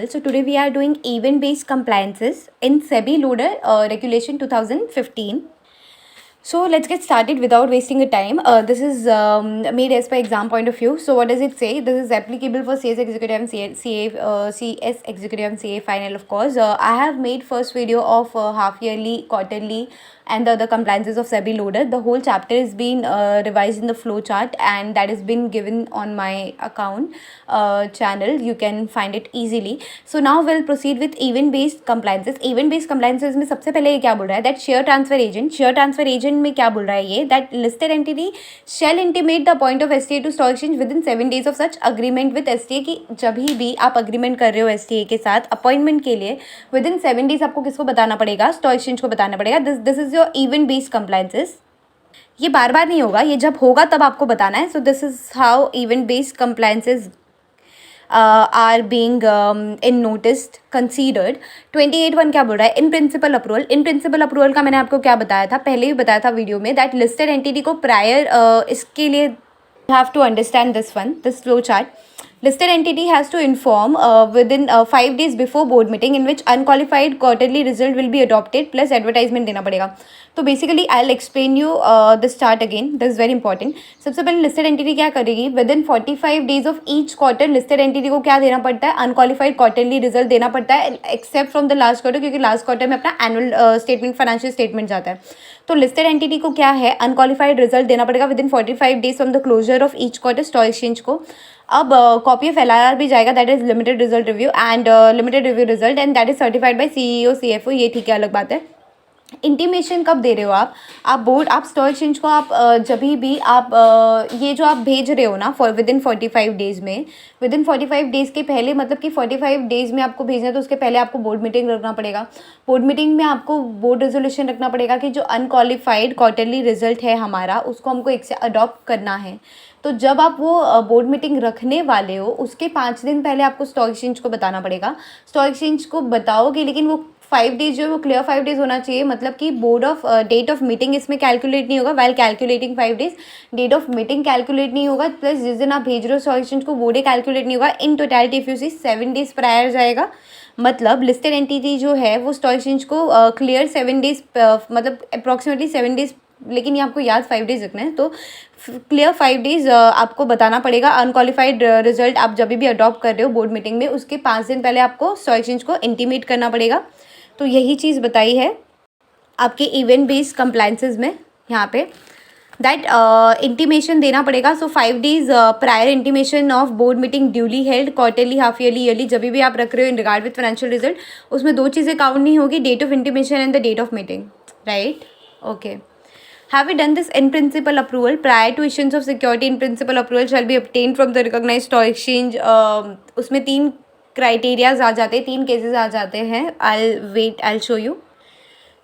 So today we are doing event-based compliances in SEBI Loader Regulation 2015. So let's get started without wasting a time. This is made as per exam point of view. So what does it say? This is applicable for CS executive and CS executive and CA final, of course. I have made first video of half yearly, quarterly, and the other compliances of SEBI Loader. The whole chapter is being revised in the flow chart, and that has been given on my account channel. You can find it easily. So now we'll proceed with event-based compliances. Event-based compliances में सबसे पहले ये क्या बोल रहा है? That share transfer agent में क्या बोल रहा है ये? That listed entity shall intimate the point of STA to stock exchange within 7 days of such agreement with STA कि जब भी आप agreement कर रहे हो STA के साथ appointment के लिए within 7 days आपको किसको बताना पड़ेगा? Stock exchange को बताना पड़ेगा. This is your event-based compliances. ये बार बार नहीं होगा, ये जब होगा तब आपको बताना है. So this is how event-based compliances are being in noticed considered. 28(1) क्या बोल रहा है? इन प्रिंसिपल अप्रूवल. इन प्रिंसिपल अप्रूवल का मैंने आपको क्या बताया था, पहले ही बताया था वीडियो में, दैट लिस्टेड एंटिटी को प्रायर इसके लिए you have to understand this flow chart. Listed entity has to inform within 5 days before board meeting in which unqualified quarterly result will be adopted plus advertisement देना पड़ेगा. तो basically I will explain you this chart again, this is very important. सबसे पहले listed entity क्या करेगी? With in 45 days of each quarter listed entity को क्या देना पड़ता है? अनक्वालिफाइड क्वार्टरली रिजल्ट देना पड़ता है, except from the last quarter, क्योंकि लास्ट क्वार्टर में अपना एनुअल स्टेटमेंट, फाइनेंशियल स्टेटमेंट जाता है. तो लिस्टेड एंटिटी को क्या है? अनक्वालिफाइड रिजल्ट देना पड़ेगा within 45 days from the closure of each quarter stock exchange को. अब कॉपी ऑफ LRR भी जाएगा, that is limited result review and limited review result, and that is certified by CEO CFO. ये ठीक है, अलग बात है. इंटीमेशन कब दे रहे हो आप स्टॉक एक्सचेंज को, आप जब भी आप ये जो आप भेज रहे हो ना विद इन 45 डेज़ में, विद इन 45 डेज़ के पहले, मतलब कि 45 डेज़ में आपको भेजना है तो उसके पहले आपको बोर्ड मीटिंग रखना पड़ेगा. बोर्ड मीटिंग में आपको बोर्ड रेजोल्यूशन रखना पड़ेगा कि जो अनक्वालिफाइड क्वार्टरली रिजल्ट है हमारा, उसको हमको एक से अडॉप्ट करना है. तो जब आप वो बोर्ड मीटिंग रखने वाले हो उसके 5 दिन पहले आपको स्टॉक एक्सचेंज को बताना पड़ेगा. स्टॉक एक्सचेंज को बताओगे, लेकिन वो 5 डेज जो है वो क्लियर 5 डेज होना चाहिए. मतलब कि board of date of meeting इसमें कैलकुलेट नहीं होगा. While calculating 5 days date of meeting calculate नहीं होगा, प्लस जिस दिन आप भेज रहे हो स्टॉक एक्सचेंज को वो डे कैलकुलेट नहीं होगा. In totality if you see 7 days prior जाएगा. मतलब लिस्टेड एंटिटी जो है वो स्टॉक एक्सचेंज को क्लियर 7 डेज, मतलब अप्रॉक्सीमेटली 7 डेज, लेकिन ये आपको याद 5 डेज रखना है. तो क्लियर 5 डेज आपको बताना पड़ेगा. अनक्वालिफाइड रिजल्ट आप जब भी अडॉप्ट कर रहे हो बोर्ड मीटिंग में, उसके 5 दिन पहले आपको स्टॉक एक्सचेंज को इंटीमेट करना पड़ेगा. तो यही चीज़ बताई है आपके इवेंट बेस्ड कंप्लायंसेस में यहाँ पे, दैट इंटीमेशन देना पड़ेगा. So 5 days prior intimation of board meeting duly held, quarterly, half yearly, जब भी आप रख रहे हो in regard with financial result, उसमें 2 चीज़ें काउंट नहीं होगी, date of intimation and the date of meeting, right? Okay. Have we done this in principle approval prior to issuance of security? In principle approval shall be obtained from the recognized stock exchange. उसमें 3 criterias आ जाते हैं, 3 cases आ जाते हैं. I'll show you.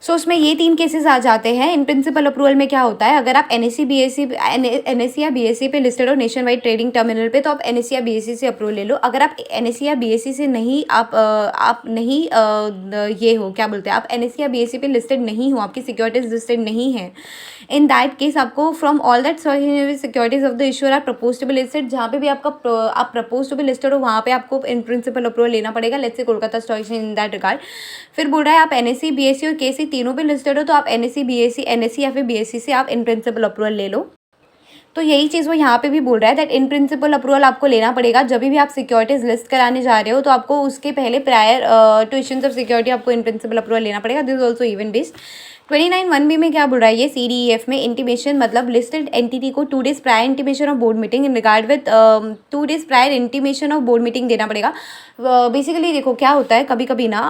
सो उसमें ये 3 cases आ जाते हैं. इन principle approval में क्या होता है? अगर आप NSE या BSE पे लिस्टेड हो नेशन वाइड ट्रेडिंग टर्मिनल पे, तो आप NSE या BSE से अप्रूवल ले लो. अगर आप NSE या BSE से नहीं, आप नहीं ये हो, क्या बोलते हैं, आप NSE या BSE पे लिस्टेड नहीं हो, आपकी सिक्योरिटीज लिस्टेड नहीं है, इन दैट केस आपको from all that securities of the issuer are propose to be listed, जहाँ पे भी आप प्रपोज टू बी लिस्टेड हो वहाँ पे आपको इन प्रिंसिपल अप्रूवल लेना पड़ेगा. Let's say Kolkata stock exchange in that regard. फिर बोल रहा है आप NSE BSE और KSE तीनों पे लिस्टेड हो, तो आप NSE BSE NSE या फिर BSE से आप इन प्रिंसिपल अप्रूवल ले लो. तो यही चीज़ वो यहाँ पे भी बोल रहा है, दैट इन प्रिंसिपल अप्रूवल आपको लेना पड़ेगा. जब भी आप सिक्योरिटीज लिस्ट कराने जा रहे हो तो आपको उसके पहले prior to issuance of security आपको इन प्रिंसिपल अप्रूवल लेना पड़ेगा. This is also event based. 29(1)B में क्या बोल रहा है ये? CDEF में इंटीमेशन, मतलब लिस्टेड एंटिटी को 2 days prior intimation of board meeting in regard with 2 days prior intimation of board meeting देना पड़ेगा. बेसिकली देखो क्या होता है, कभी कभी ना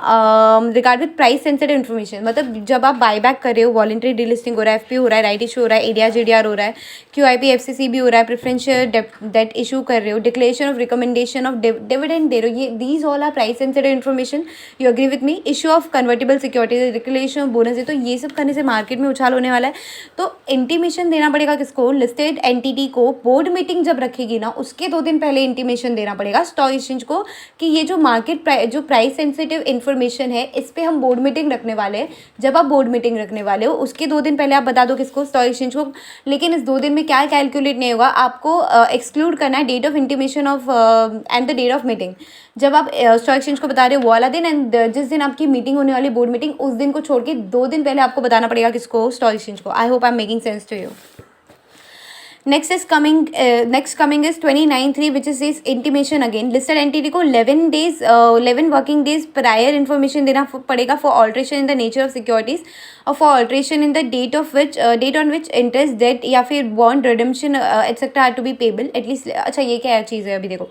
regard with price sensitive information, मतलब जब आप बाय बैक कर रहे हो, वॉलंटरी डिलिस्टिंग हो रहा है, FP हो रहा है, राइट इशू हो रहा है, ADR GDR हो रहा है, QIP FCC भी हो रहा है, प्रेफरेंशियल डेट इशू कर रहे हो, declaration of recommendation of dividend दे रहे हो, ये these all are price sensitive information. You agree with me? Issue of convertible securities, declaration of bonus है, तो ये सब सब करने से मार्केट में उछाल होने वाला है। तो इंटीमेशन देना पड़ेगा किसको, लिस्टेड एंटिटी को। बोर्ड मीटिंग जब रखेगी ना उसके 2 दिन पहले इंटीमेशन देना पड़ेगा स्टॉक एक्सचेंज को कि ये जो जो प्राइस सेंसिटिव इन्फॉर्मेशन है इस पर हम बोर्ड मीटिंग रखने वाले हैं। जब आप बोर्ड मीटिंग रखने वाले हो उसके 2 दिन पहले आप बता दो किसको, स्टॉक एक्सचेंज को। लेकिन इस 2 दिन में क्या कैलकुलेट नहीं होगा, आपको एक्सक्लूड करना है date of intimation of and the date of meeting. जब आप स्टॉक एक्सचेंज को बता रहे हो वो वाला दिन, एंड जिस दिन आपकी मीटिंग होने वाली बोर्ड मीटिंग उस दिन को छोड़ के 2 दिन पहले आपको बताना पड़ेगा किसको, स्टॉक एक्सचेंज को। I hope I am making sense to you. Next coming is 29(3), which is intimation again. Listed entity को 11 working days prior information देना पड़ेगा for alteration in the nature of securities और for alteration in the date on which interest, debt या फिर bond redemption etc. are to be payable at least। अच्छा ये क्या चीज़ है, अभी देखो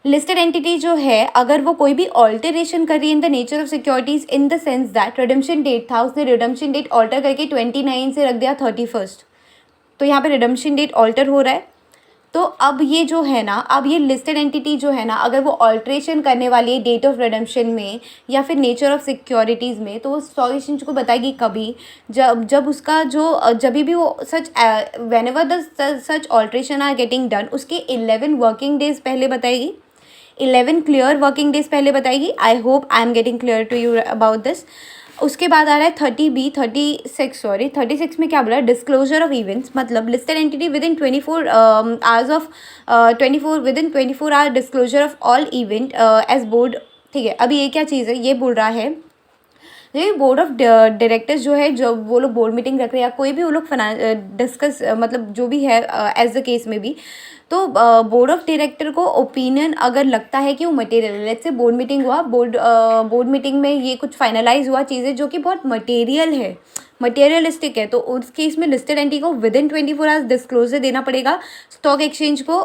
लिस्टेड एंटिटी जो है अगर वो कोई भी ऑल्टरेशन कर रही है in the nature of securities in the sense that redemption date था, उसने रिडम्पशन डेट ऑल्टर करके 29 से रख दिया 31, तो यहाँ पे रिडम्पशन डेट ऑल्टर हो रहा है। तो अब ये जो है ना, अब ये लिस्टेड एंटिटी जो है ना, अगर वो ऑल्ट्रेशन करने वाली है डेट ऑफ रिडम्पशन में या फिर नेचर ऑफ सिक्योरिटीज़ में, तो वो स्टॉक एक्सचेंज को बताएगी कभी, जब उसका जो जब भी वो whenever the such alteration are getting done उसके 11 वर्किंग डेज पहले बताएगी, 11 क्लियर वर्किंग डेज पहले बताएगी। I hope I am getting clear to you about this. उसके बाद आ रहा है 36 में क्या बोला, डिस्क्लोजर ऑफ इवेंट्स। मतलब listed entity within 24 hour disclosure of all event as board. ठीक है, अभी ये क्या चीज़ है, ये बोल रहा है ये बोर्ड ऑफ डायरेक्टर्स जो है, जो वो लोग बोर्ड मीटिंग रख रहे हैं या कोई भी वो लोग डिस्कस मतलब जो भी है एज द केस में भी, तो बोर्ड ऑफ डायरेक्टर को ओपिनियन अगर लगता है कि वो material, let's say board meeting हुआ, बोर्ड मीटिंग में ये कुछ फाइनलाइज हुआ चीज़ें जो कि बहुत मटेरियलिस्टिक है, तो उस केस में लिस्टेड एंटिटी को विद इन 24 आवर्स डिस्क्लोजर देना पड़ेगा स्टॉक एक्सचेंज को।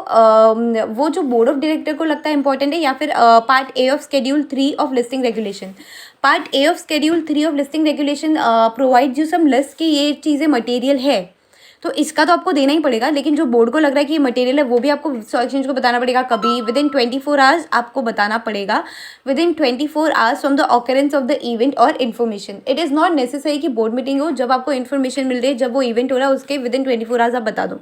वो जो बोर्ड ऑफ डायरेक्टर को लगता है इंपॉर्टेंट है, या फिर part A of schedule 3 of listing regulation. Part A of schedule 3 of listing regulation provide you some list कि ये चीज़ें मटेरियल है, तो इसका तो आपको देना ही पड़ेगा। लेकिन जो बोर्ड को लग रहा है कि ये मटेरियल है वो भी आपको स्टॉक एक्सचेंज को बताना पड़ेगा कभी, विद इन 24 आवर्स आपको बताना पड़ेगा, within 24 hours from the occurrence of the event और information. It is not necessary कि बोर्ड मीटिंग हो, जब आपको इन्फॉर्मेशन मिल रही है, जब वो इवेंट हो रहा है उसके विद इन 24 आवर्स आप बता दो।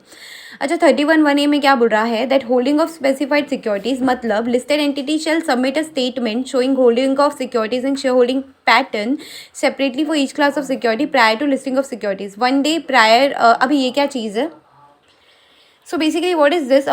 अच्छा 31(1)(a) में क्या बोल रहा है, that holding of specified securities, मतलब listed entity shall submit a statement showing holding of securities and share holding pattern separately for each class of security prior to listing of securities 1 day prior. अभी ये क्या चीज़ है, so basically what is this,